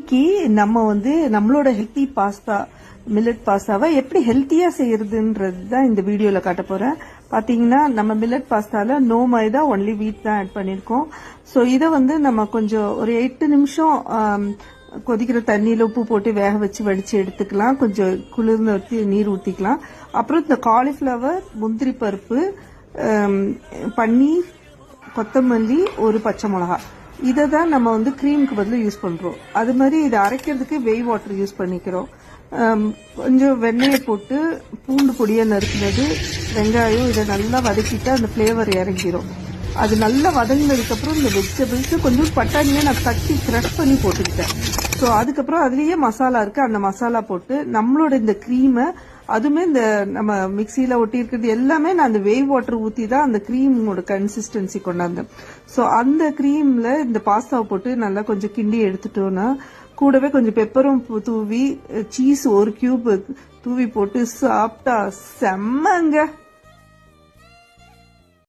இன்னைக்கு நம்ம நம்மளோட ஹெல்த்தி பாஸ்தா மில்லட் பாஸ்தாவை எப்படி ஹெல்த்தியா செய்யறதுன்றது தான் இந்த வீடியோல காட்ட போறேன். பாத்தீங்கன்னா நம்ம மில்லட் பாஸ்தால நோ மைதா ஒன்லி வீட் தான் ஆட் பண்ணிருக்கோம். ஸோ இதை நம்ம கொஞ்சம் ஒரு 8 நிமிஷம் கொதிக்கிற தண்ணியில உப்பு போட்டு வேக வச்சு வடிச்சு எடுத்துக்கலாம். கொஞ்சம் குளிர்ந்து ஊற்றி நீர் ஊற்றிக்கலாம். அப்புறம் இந்த காலிஃபிளவர், முந்திரி பருப்பு, பன்னீர், கொத்தமல்லி, ஒரு பச்சை மிளகா, இதை தான் நம்ம கிரீமுக்கு பதில் யூஸ் பண்றோம். அது மாதிரி இதை அரைக்கிறதுக்கு வெய் வாட்டர் யூஸ் பண்ணிக்கிறோம். கொஞ்சம் வெண்ணெயை போட்டு பூண்டு பொடியா நறுக்கினது, வெங்காயம், இதை நல்லா வதக்கிட்டு அந்த ஃபிளேவர் இறங்கிடும். அது நல்லா வதங்கினதுக்கு அப்புறம் இந்த வெஜிடபிள்ஸ் கொஞ்சம் பட்டாணியை நான் தட்டி கிரஷ் பண்ணி போட்டுக்கிட்டேன். ஸோ அதுக்கப்புறம் அதுலயே மசாலா இருக்கு, அந்த மசாலா போட்டு நம்மளோட இந்த கிரீமை, அதுவுமே இந்த நம்ம மிக்சியில ஒட்டி இருக்கிறது எல்லாமே நான் அந்த வேவ் வாட்டர் ஊத்தி தான் அந்த கிரீமோட கன்சிஸ்டன்சி கொண்டாந்தேன். ஸோ அந்த கிரீம்ல இந்த பாஸ்தாவை போட்டு நல்லா கொஞ்சம் கிண்டி எடுத்துட்டோம்னா, கூடவே கொஞ்சம் பெப்பரும் தூவி, சீஸ் 1 கியூப் தூவி போட்டு சாப்பிட்டா செம்மங்க.